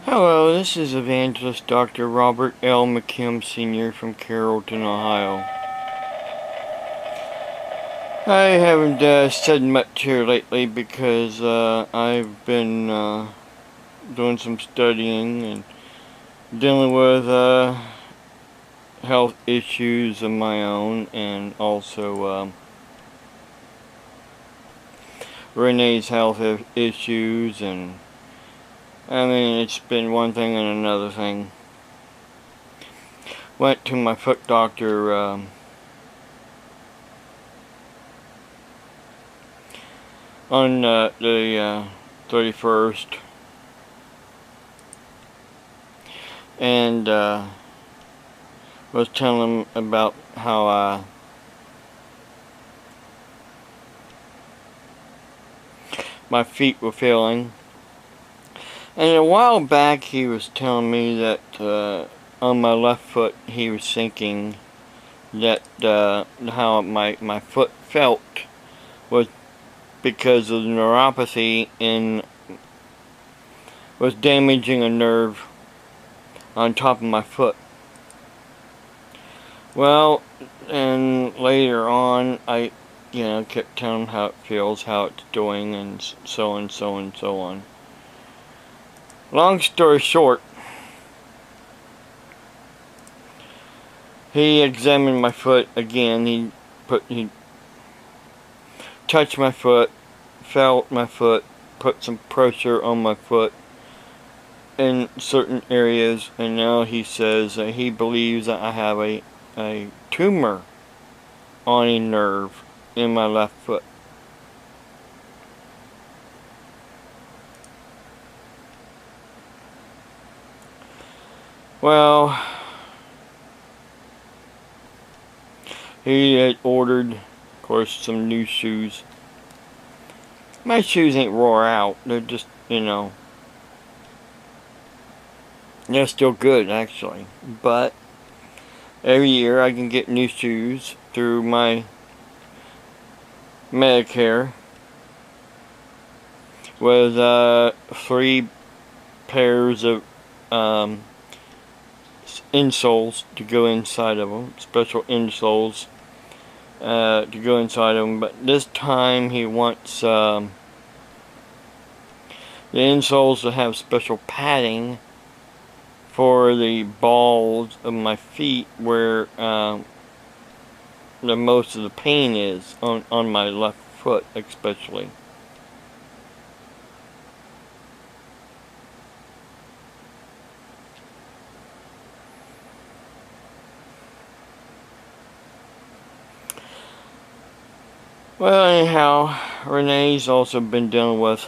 Hello, this is Evangelist Dr. Robert L. McKim Sr. from Carrollton, Ohio. I haven't said much here lately because I've been doing some studying and dealing with health issues of my own, and also Renee's health issues, and I mean, it's been one thing and another thing. Went to my foot doctor on the 31st, and was telling him about how my feet were feeling. And a while back he was telling me that on my left foot he was thinking that how my foot felt was because of the neuropathy was damaging a nerve on top of my foot. Well, and later on I kept telling him how it feels, how it's doing, and so on, so on, so on. Long story short, he examined my foot again. He touched my foot, felt my foot, put some pressure on my foot in certain areas, and now he says that he believes that I have a tumor on a nerve in my left foot. Well, he had ordered, of course, some new shoes. My shoes ain't wore out. They're just, they're still good, actually. But every year I can get new shoes through my Medicare with 3 pairs of insoles to go inside of them, special insoles to go inside of them. But this time he wants the insoles to have special padding for the balls of my feet where the most of the pain is on my left foot especially. Well, anyhow, Renee's also been dealing with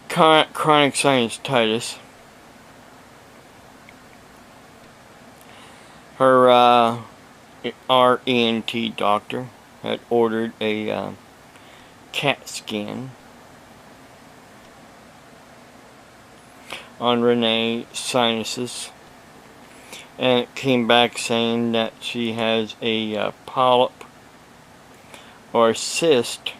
chronic sinusitis. Her our ENT doctor had ordered a CAT scan on Renee's sinuses, and it came back saying that she has a polyp or a cyst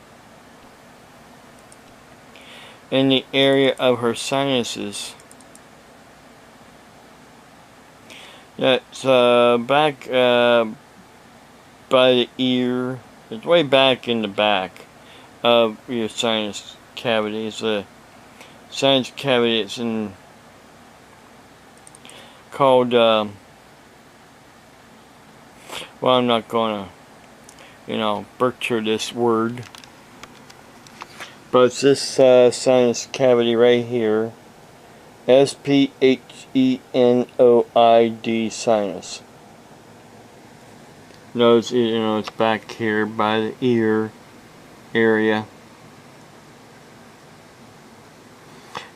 in the area of her sinuses. That's back by the ear. It's way back in the back of your sinus cavity. It's a sinus cavity. It's called well, I'm not gonna butcher this word, but it's this sinus cavity right here, sphenoid sinus. Notice, it's back here by the ear area.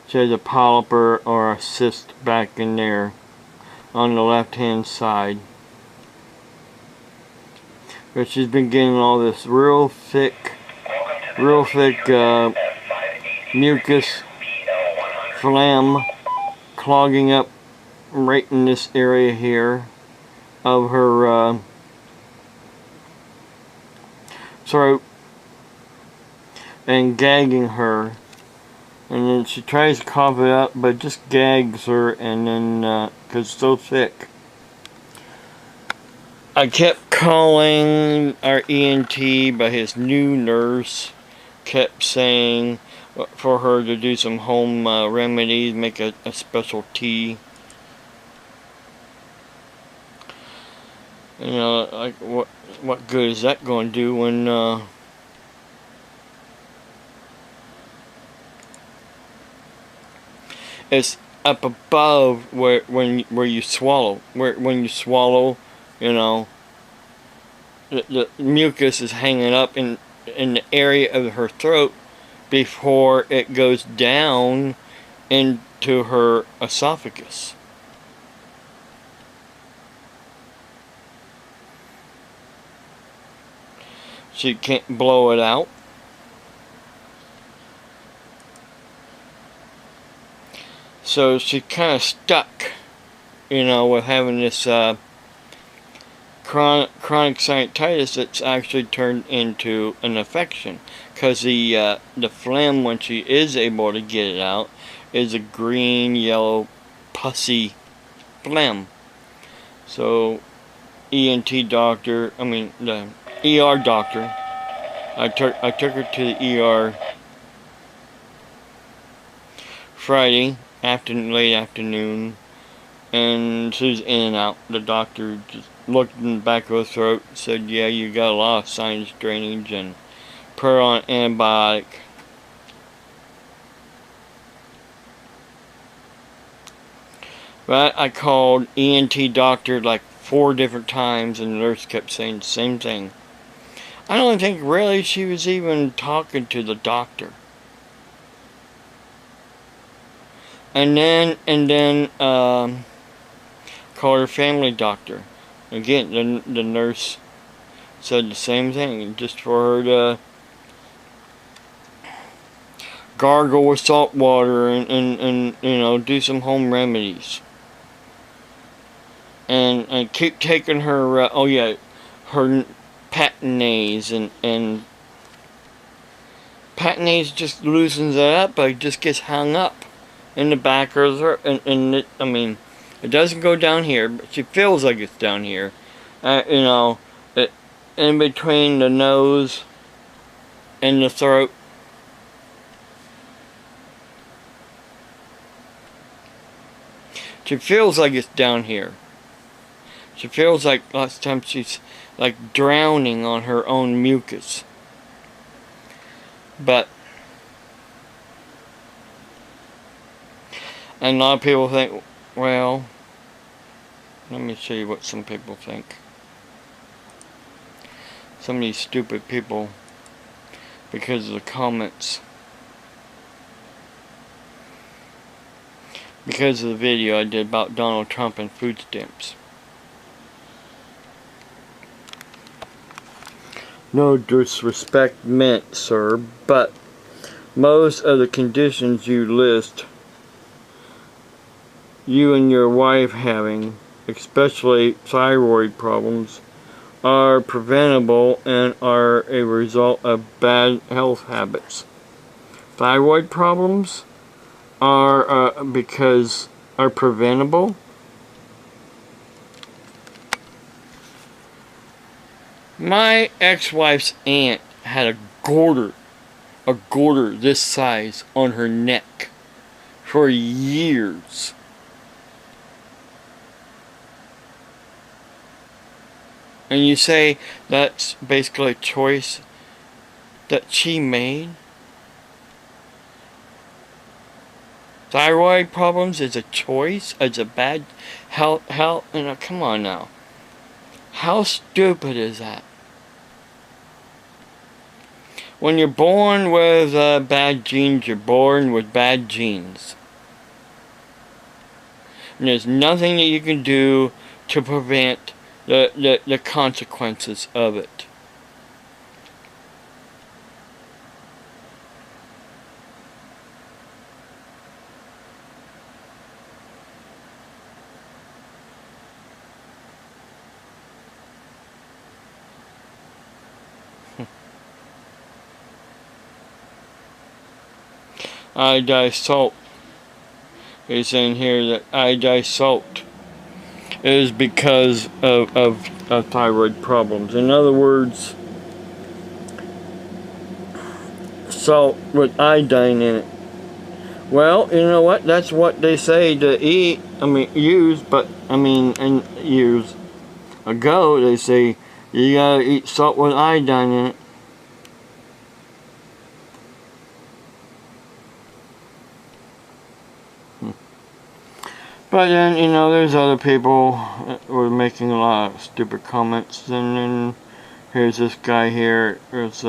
So there's a polyp or a cyst back in there on the left hand side. But she's been getting all this real thick mucus phlegm clogging up right in this area here of her throat and gagging her And then she tries to cough it up, but it just gags her, and then, because it's so thick. I kept calling our ENT, but his new nurse kept saying for her to do some home remedies, make a special tea. You know, like, what good is that going to do when, it's up above where you swallow. When you swallow, you know, the mucus is hanging up in the area of her throat before it goes down into her esophagus. She can't blow it out. So she's kind of stuck, you know, with having this chronic sinusitis that's actually turned into an infection. Because the phlegm, when she is able to get it out, is a green, yellow, pussy phlegm. So, ENT doctor, the ER doctor, I took her to the ER Friday late afternoon, and she was in and out. The doctor just looked in the back of her throat, said, yeah, you got a lot of sinus drainage, and put her on antibiotic. But I called ENT doctor like 4 different times, and the nurse kept saying the same thing. I don't think really she was even talking to the doctor. And then called her family doctor. Again, the nurse said the same thing, just for her to gargle with salt water and you know, do some home remedies. And keep taking her, her Patanase, and Patanase just loosens it up, but it just gets hung up in the back of her, and it, it doesn't go down here, but she feels like it's down here. You know, in between the nose and the throat. She feels like it's down here. She feels like lots of times she's like drowning on her own mucus. But and a lot of people think, well, let me show you what some people think. Some of these stupid people, because of the comments, because of the video I did about Donald Trump and food stamps. No disrespect meant, sir, but most of the conditions you list, you and your wife having, especially thyroid problems, are preventable and are a result of bad health habits. Thyroid problems are preventable. My ex-wife's aunt had a goiter this size on her neck for years. And you say that's basically a choice that she made? Thyroid problems is a choice? It's a bad health, you know, come on now. How stupid is that? When you're born with bad genes, you're born with bad genes. And there's nothing that you can do to prevent the consequences of it. iodized salt. It's in here that iodized salt is because of thyroid problems. In other words, salt with iodine in it. Well, you know what? That's what they say to eat. I mean, use, but I mean, and years ago they say you gotta eat salt with iodine in it. But then, you know, there's other people that were making a lot of stupid comments, and then here's this guy here. It's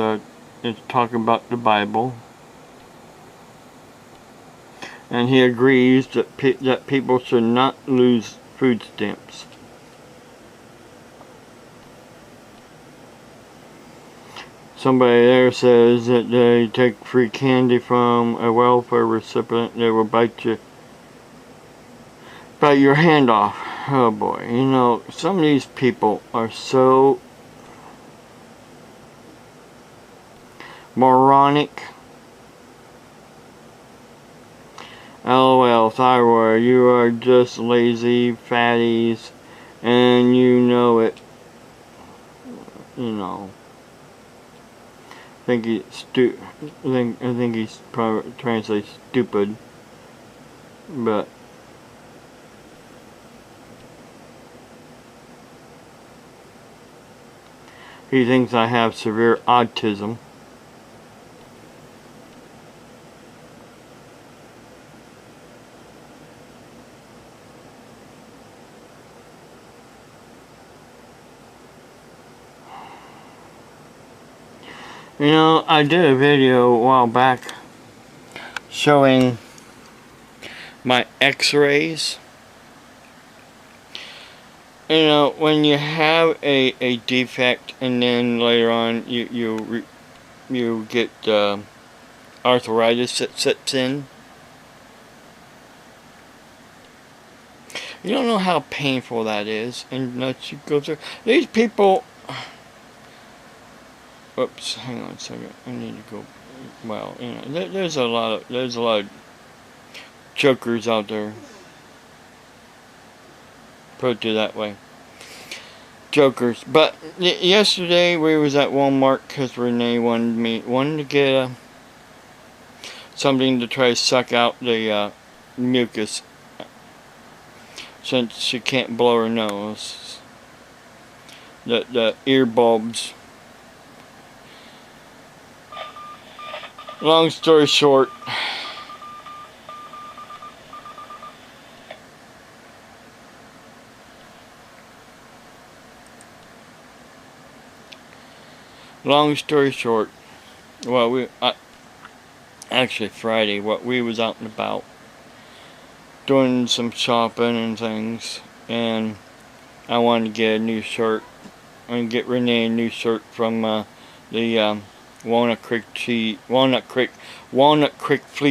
talking about the Bible, and he agrees that that people should not lose food stamps. Somebody there says that they take free candy from a welfare recipient, they will bite your hand off. Oh boy, you know, some of these people are so moronic. LOL, thyroid, you are just lazy fatties, and you know it. You know. I think he's probably trying to say stupid, but he thinks I have severe autism. You know, I did a video a while back showing my x-rays. You know, when you have a defect and then later on you get arthritis that sets in, you don't know how painful that is, and that you go through. These people. Whoops, hang on a second. I need to go. Well, you know, there's a lot of jokers out there. Put it that way. Jokers. But yesterday we was at Walmart because Renee wanted to get something to try to suck out the mucus, since she can't blow her nose. The ear bulbs. Long story short, well, actually Friday, we was out and about doing some shopping and things, and I wanted to get a new shirt. I'm gonna get Renee a new shirt from the Walnut Creek Flea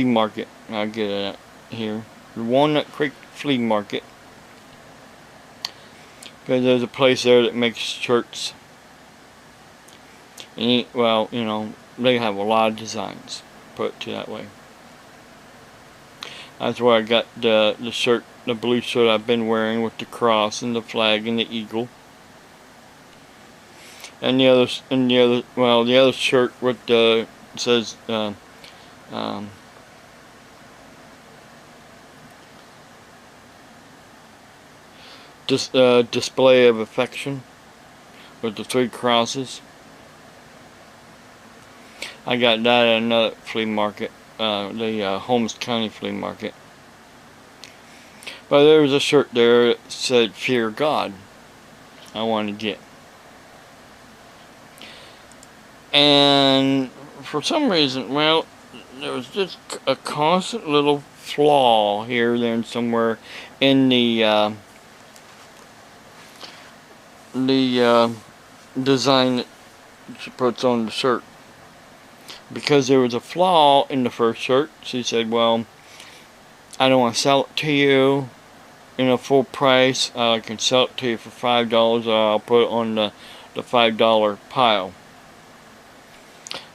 Market. I'll get it here. The Walnut Creek Flea Market. Because there's a place there that makes shirts. And well, you know, they have a lot of designs. Put it that way. That's where I got the shirt, the blue shirt I've been wearing with the cross and the flag and the eagle. And the other shirt with the says display of affection with the 3 crosses. I got that at another flea market, the Holmes County Flea Market. But there was a shirt there that said "Fear God." I wanted to get. And for some reason, well, there was just a constant little flaw here, there, and somewhere in the design that she puts on the shirt. Because there was a flaw in the first shirt, she said, well, I don't want to sell it to you in a full price. I can sell it to you for $5, or I'll put it on the $5 pile.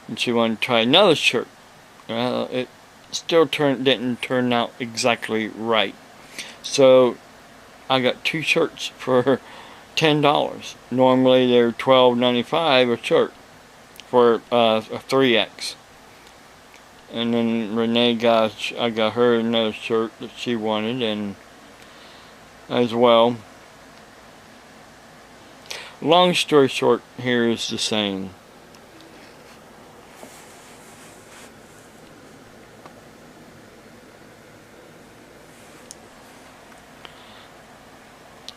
And she wanted to try another shirt. still didn't turn out exactly right. So I got 2 shirts for $10. Normally they're $12.95 a shirt for a 3X. And then Renee I got her another shirt that she wanted, and as well. Long story short, here is the saying.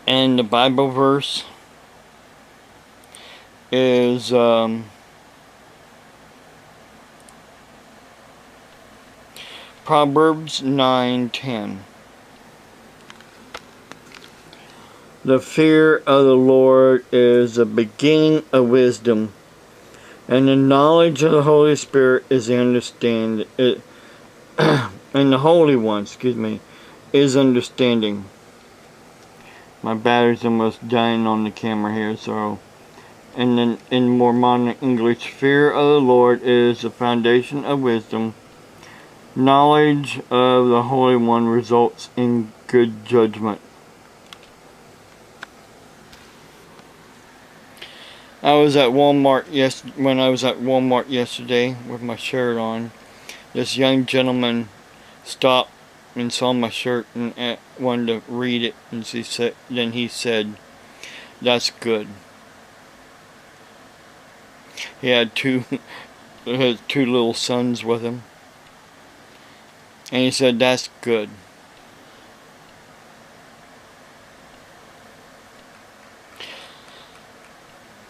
And the Bible verse is Proverbs 9:10. The fear of the Lord is the beginning of wisdom, and the knowledge of the Holy Spirit is the understanding. And the Holy One, excuse me, is understanding. My battery's almost dying on the camera here, so. And then in more modern English, fear of the Lord is the foundation of wisdom. Knowledge of the Holy One results in good judgment. I was at Walmart when I was at Walmart yesterday with my shirt on. This young gentleman stopped and saw my shirt and wanted to read it, and then he said, "That's good." He had two little sons with him, and he said, "That's good."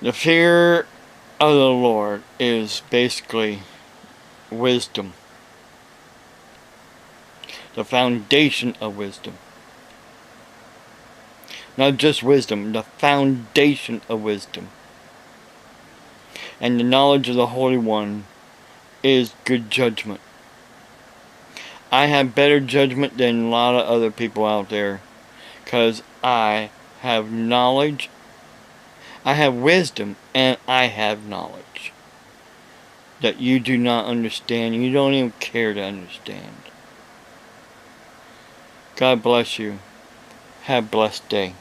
The fear of the Lord is basically wisdom. The foundation of wisdom. Not just wisdom, the foundation of wisdom. And the knowledge of the Holy One is good judgment. I have better judgment than a lot of other people out there, because I have knowledge, I have wisdom, and I have knowledge that you do not understand. You don't even care to understand. God bless you. Have a blessed day.